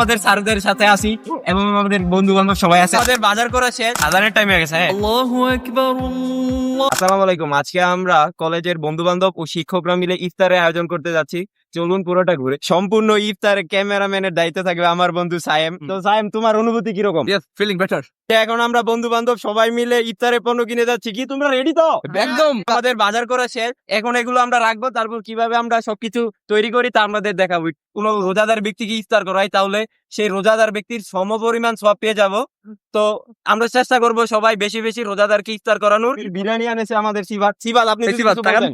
আমাদের স্যারদের সাথে আছি এবং আমাদের বন্ধু বান্ধব সবাই আছে। আমাদের বাজার করা শেষ, আজানের টাইম হয়ে গেছে। আসসালামু আলাইকুম। আজকে আমরা কলেজের বন্ধু বান্ধব ও শিক্ষকরা মিলে ইফতারের আয়োজন করতে যাচ্ছি। চলুন পুরোটা ঘুরে। সম্পূর্ণ ইফতারে ক্যামেরাম্যানের দায়িত্ব থাকবে আমার বন্ধু সায়েম। তো সায়েম, তোমার অনুভূতি কিরকম? Feeling better. এখন আমরা বন্ধু বান্ধব সবাই মিলে ইফতারের পণ্য কিনে যাচ্ছি। কি তোমরা রেডি তো? একদম। আমাদের বাজার করা শেষ, এখন এগুলো আমরা রাখবো, তারপর কিভাবে আমরা সবকিছু তৈরি করি তা আমাদের দেখাবো। কোন রোজাদার ব্যক্তিকে ইফতার করাই, তাহলে সেই রোজাদার ব্যক্তির সমপরিমাণ সওয়াব পেয়ে যাব। তো আমরা চেষ্টা করব সবাই বেশি বেশি রোজাদারকে ইফতার করানোর। বিরিয়ানি আনেছে আমাদের সিবাত। সিবাত, আপনি যদি কিছু বলেন।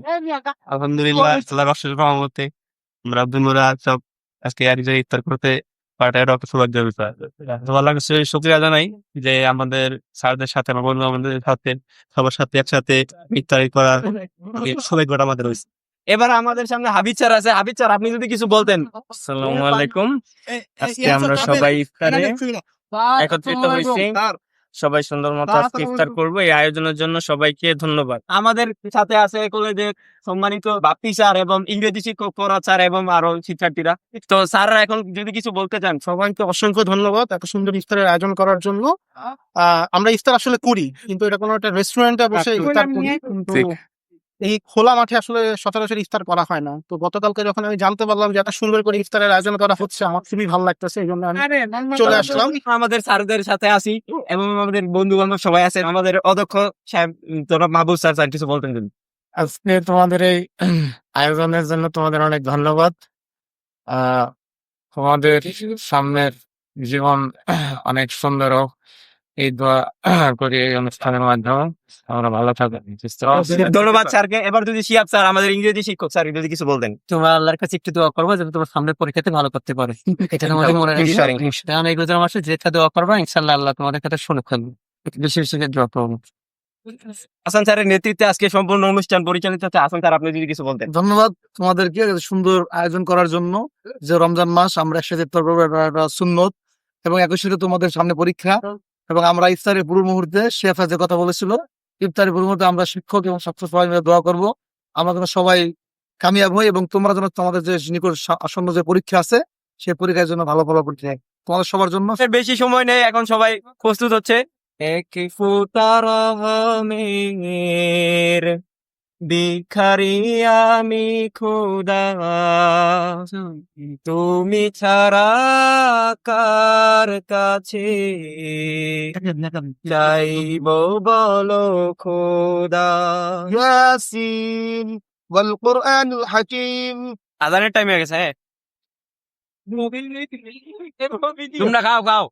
আলহামদুলিল্লাহ, আল্লাহর অশেষ রহমতে আমরা বন্ধুরা সব আজকে ইফতার করতে পার্টির সৌভাগ্য বিষয়। তো আল্লাহর কাছে শুকরিয়া জানাই যে আমাদের স্যারদের সাথে আমার বন্ধু আমাদের সাথে সবার সাথে একসাথে ইফতারি করার সৌভাগ্যটা আমাদের হয়েছে। এবার আমাদের সামনে হাবিব স্যার আছে। হাবিব স্যার, আপনি যদি কিছু বলতেন। আসসালামু আলাইকুম। আজকে আমরা সবাই ইফতারে একত্রিত হয়েছি, সবাই সুন্দর মতো আজকে ইফতার করবো। এই আয়োজনের জন্য সবাইকে ধন্যবাদ। আমাদের সাথে আছে কলেজের সম্মানিত বাপ্পি স্যার এবং ইংরেজি শিক্ষক ফরহাদ স্যার এবং আরো শিক্ষার্থীরা। তো স্যাররা এখন যদি কিছু বলতে চান। সবাইকে অসংখ্য ধন্যবাদ এত সুন্দর ইফতারের আয়োজন করার জন্য। আমরা ইফতার আসলে করি, কিন্তু এটা কোনো একটা রেস্টুরেন্টে বসে ইফতার করি, কিন্তু ঠিক। এই খোলা মাঠে আসলে সচরাচর ইফতার করা হয় না। তো গতকালকে যখন আমি জানতে পারলাম যে এত সুন্দর করে ইফতারের আয়োজন করা হচ্ছে, আমার খুবই ভালো লাগতেছে, এই জন্য আমি চলে আসলাম। আমাদের স্যারদের সাথে আছি এবং আমাদের বন্ধু বান্ধব সবাই আছে। আমাদের অধ্যক্ষ সাহেব জনাব মাহবুব স্যার, স্যার কিছু বলতেন যদি। আজকে তোমাদের এই আয়োজনের জন্য তোমাদের অনেক ধন্যবাদ। তোমাদের সামনের জীবন অনেক সুন্দর হোক, এই দোয়া করি এই অনুষ্ঠানের মাধ্যমে। আমরা ভালো থাকবেন, সুস্থ থাকবেন। ধন্যবাদ স্যারকে। এবার যদি শিয়াব স্যার, আমাদের ইংরেজি শিক্ষক স্যার, যদি কিছু বলতেন। তোমরা আল্লাহর কাছে একটু দোয়া করবা যাতে তোমার সামনের পরীক্ষাতে ভালো করতে পারে। এটা তোমাদের মনে রাখবে। কারণ এই রোজার মাসে যেটা দোয়া করবা, ইনশাআল্লাহ আল্লাহ তোমাদের কাছে শুনে ফেলবে। বেশি বেশি করে দোয়া করবো। হাসান স্যারের নেতৃত্বে আজকে সম্পূর্ণ অনুষ্ঠান পরিচালিত হচ্ছে। হাসান স্যার, আপনি যদি কিছু বলতেন। ধন্যবাদ তোমাদেরকে এত সুন্দর আয়োজন করার জন্য। যে রমজান মাস আমরা একসাথে ইফতার করবো, এটা একটা সুন্নত, এবং একই সাথে তোমাদের সামনে পরীক্ষা, এবং আমরা ইফতারের পুরো মুহূর্তে শেফা যে কথা বলেছিল, ইফতারের পুরো মুহূর্তে আমরা শিক্ষক এবং ছাত্র সবাই মিলে দোয়া করবো আমরা যেন সবাই কামিয়াব হই, এবং তোমরা যেন তোমাদের যে নিকট আসন্ন যে পরীক্ষা আছে সেই পরীক্ষার জন্য ভালো ফলাফল নেয় তোমাদের সবার জন্য। বেশি সময় নেই, এখন সবাই প্রস্তুত হচ্ছে। এক ফুতার রহমের ভিখারি আমি খোদা, তুমি ছাড়া কার কাছে চাইব বলো খোদা। ইয়াসিন ওয়াল কুরআনুল হাকিম। আজানের টাইম হয়ে গেছে। হ্যাঁ, তোমরা খাও খাও।